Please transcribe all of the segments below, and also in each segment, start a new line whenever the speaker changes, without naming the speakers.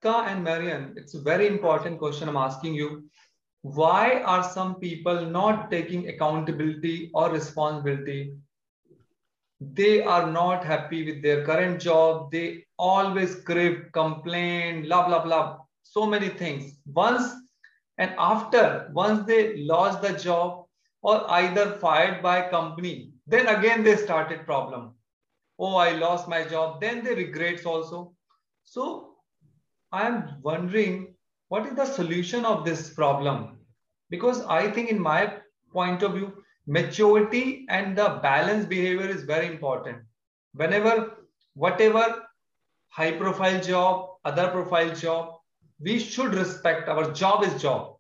Betska and Marion, it's a very important question I'm asking you. Why are some people not taking accountability or responsibility? They are not happy with their current job. They always crib, complain, blah, blah, blah. So many things. Once they lost the job or either fired by company, then again they started problem. Oh, I lost my job. Then they regrets also. So I am wondering what is the solution of this problem? Because I think, in my point of view, maturity and the balanced behavior is very important. Whatever high profile job, other profile job, we should respect our job is job.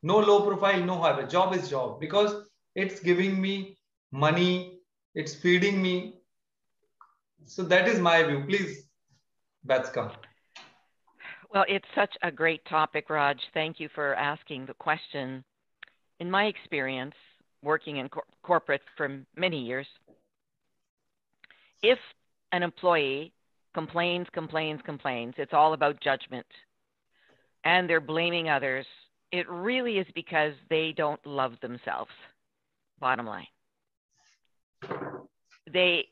No low profile, no high profile. Job is job because it's giving me money, it's feeding me. So that is my view. Please, Betska.
Well, it's such a great topic, Raj. Thank you for asking the question. In my experience, working in corporate for many years, if an employee complains, it's all about judgment, and they're blaming others, it really is because they don't love themselves, bottom line. They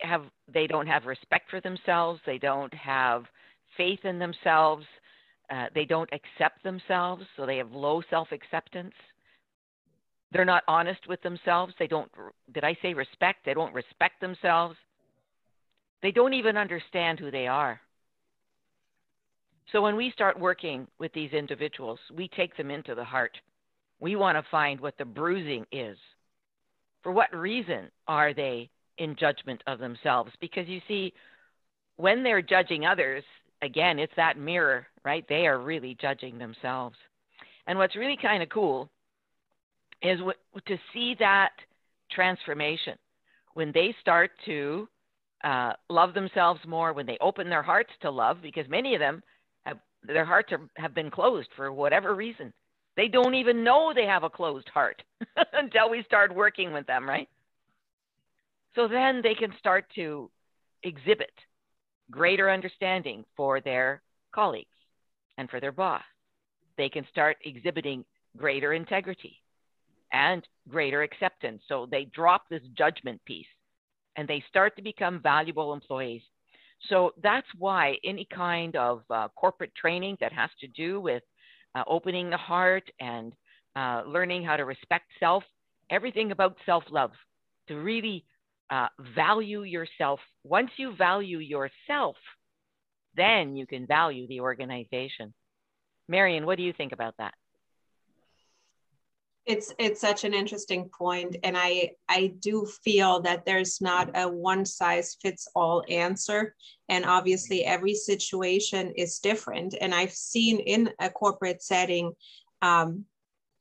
don't have respect for themselves. They don't have faith in themselves. They don't accept themselves, so they have low self-acceptance. They're not honest with themselves. Did I say respect? They don't respect themselves. They don't even understand who they are. So when we start working with these individuals, we take them into the heart. We want to find what the bruising is. For what reason are they in judgment of themselves? Because you see, when they're judging others, again, it's that mirror, right? They are really judging themselves. And what's really kind of cool is to see that transformation when they start to love themselves more, when they open their hearts to love, because many of them, their hearts have been closed for whatever reason. They don't even know they have a closed heart until we start working with them, right? So then they can start to exhibit greater understanding for their colleagues and for their boss. They can start exhibiting greater integrity and greater acceptance. So they drop this judgment piece and they start to become valuable employees. So that's why any kind of corporate training that has to do with opening the heart and learning how to respect self, everything about self-love, to really value yourself. Once you value yourself, then you can value the organization. Marion, what do you think about that?
It's such an interesting point, and I do feel that there's not a one size fits all answer, and obviously every situation is different. And I've seen in a corporate setting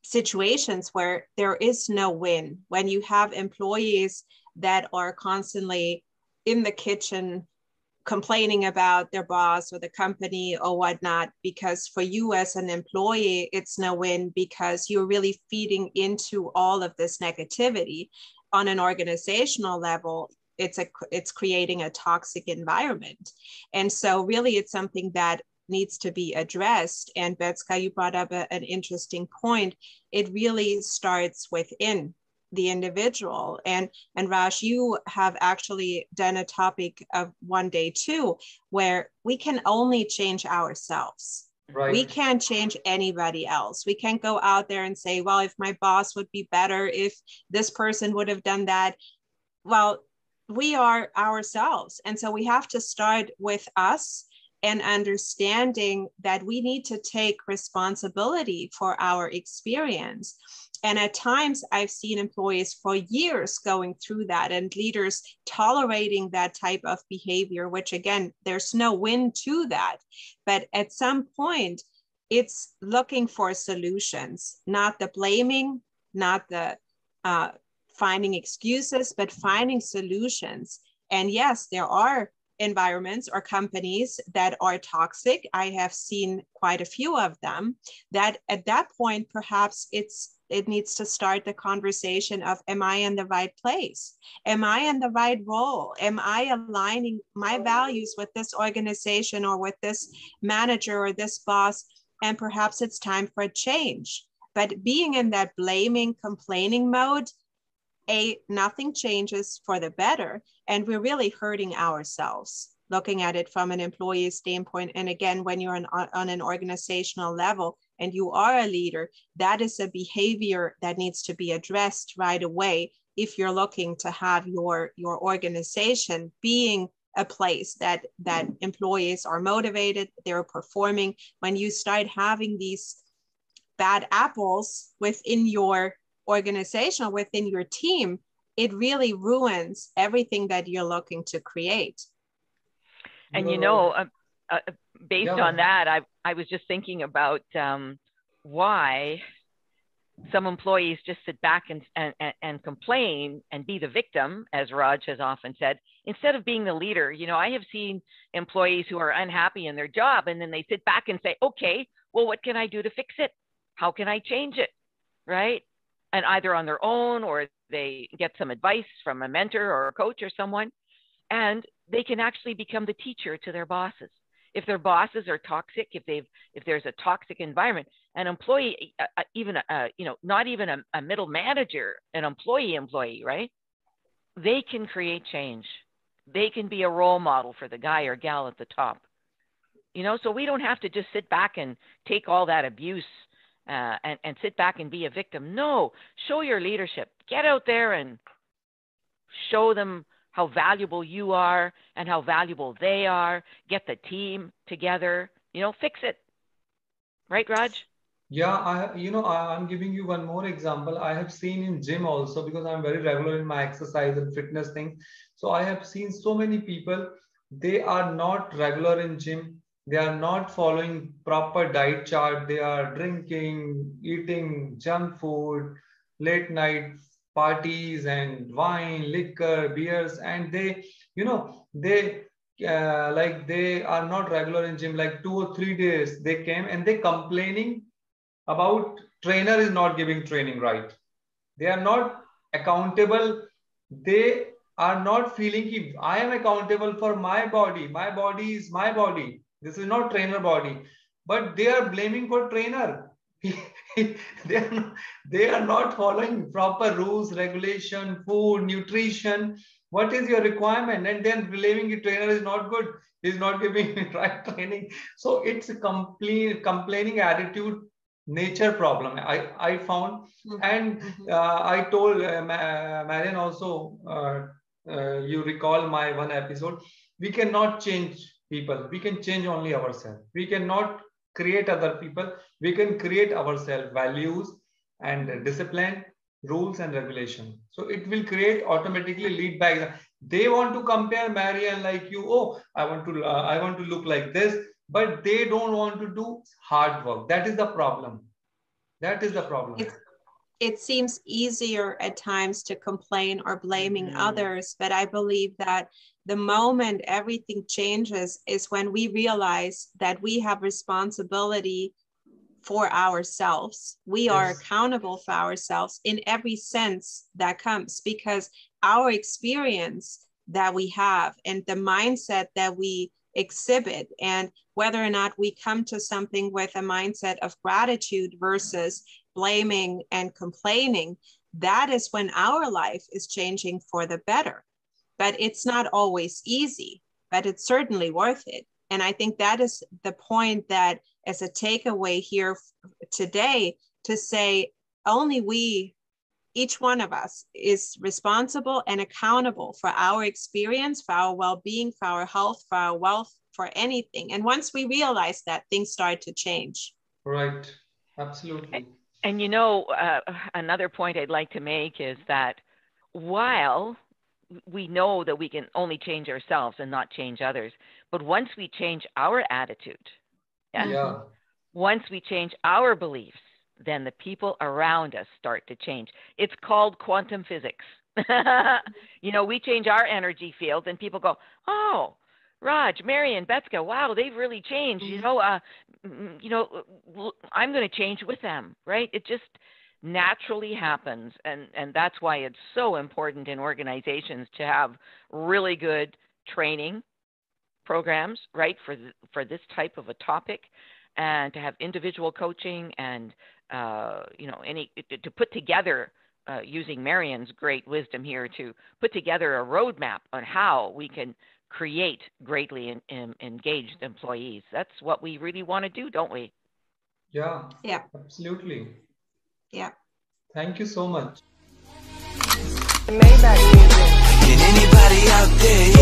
situations where there is no win. When you have employees that are constantly in the kitchen complaining about their boss or the company or whatnot, because for you as an employee, it's no win because you're really feeding into all of this negativity. On an organizational level, it's creating a toxic environment. And so really it's something that needs to be addressed. And Betska, you brought up an interesting point. It really starts within the individual. And Raj, you have actually done a topic of one day too, where we can only change ourselves. Right. We can't change anybody else. We can't go out there and say, well, if my boss would be better, if this person would have done that. Well, we are ourselves. And so we have to start with us and understanding that we need to take responsibility for our experience. And at times I've seen employees for years going through that and leaders tolerating that type of behavior, which again, there's no win to that. But at some point, it's looking for solutions, not the blaming, not the finding excuses, but finding solutions. And yes, there are environments or companies that are toxic. I have seen quite a few of them that at that point, perhaps it's it needs to start the conversation of, am I in the right place? Am I in the right role? Am I aligning my values with this organization or with this manager or this boss? And perhaps it's time for a change. But being in that blaming, complaining mode, nothing changes for the better. And we're really hurting ourselves, looking at it from an employee standpoint. And again, when you're on an organizational level and you are a leader, that is a behavior that needs to be addressed right away if you're looking to have your organization being a place that employees are motivated, they're performing. When you start having these bad apples within your organization, within your team, it really ruins everything that you're looking to create.
And based on that, I was just thinking about why some employees just sit back and complain and be the victim, as Raj has often said, instead of being the leader. I have seen employees who are unhappy in their job, and then they sit back and say, okay, well, what can I do to fix it? How can I change it? Right? And either on their own, or they get some advice from a mentor or a coach or someone, and they can actually become the teacher to their bosses. If their bosses are toxic, if there's a toxic environment, an employee, not even a middle manager, an employee, right? They can create change. They can be a role model for the guy or gal at the top. So we don't have to just sit back and take all that abuse and sit back and be a victim. No, show your leadership. Get out there and show them how valuable you are and how valuable they are. Get the team together, fix it. Right, Raj?
Yeah, I'm giving you one more example. I have seen in gym also, because I'm very regular in my exercise and fitness thing. So I have seen so many people, they are not regular in gym. They are not following proper diet chart. They are drinking, eating junk food, late night parties and wine, liquor, beers, and they they are not regular in gym. Like 2 or 3 days they came and they complaining about trainer is not giving training right. They are not accountable. They are not feeling कि I am accountable for my body. My body is my body. This is not trainer body. But they are blaming for trainer. they are not following proper rules, regulation, food, nutrition. What is your requirement? And then blaming the trainer is not good. He's not giving right training. So it's a complaining attitude nature problem I found. And I told Marion also, you recall my one episode, we cannot change people. We can change only ourselves. We cannot create other people. We can create ourselves, values and discipline, rules and regulation. So it will create automatically lead by. They want to compare Marion like you. Oh, I want to look like this, but they don't want to do hard work. That is the problem. That is the problem.
It seems easier at times to complain or blaming others, but I believe that the moment everything changes is when we realize that we have responsibility for ourselves. We are accountable for ourselves in every sense that comes, because our experience that we have and the mindset that we exhibit, and whether or not we come to something with a mindset of gratitude versus blaming and complaining, that is when our life is changing for the better. But it's not always easy, but it's certainly worth it. And I think that is the point that, as a takeaway here today, to say only we, each one of us, is responsible and accountable for our experience, for our well-being, for our health, for our wealth, for anything. And once we realize that, things start to change.
Right. Absolutely.
And another point I'd like to make is that while we know that we can only change ourselves and not change others, but once we change our attitude, once we change our beliefs, then the people around us start to change. It's called quantum physics. We change our energy field and people go, oh, Raj, Marion, Betska, wow, they've really changed. I'm going to change with them, right? naturally happens. And that's why it's so important in organizations to have really good training programs, right, for this type of a topic, and to have individual coaching and, to put together, using Marion's great wisdom here, to put together a roadmap on how we can create greatly engaged employees. That's what we really want to do, don't we?
Yeah.
Yeah.
Absolutely.
Yeah.
Thank you so much.
Can anybody out there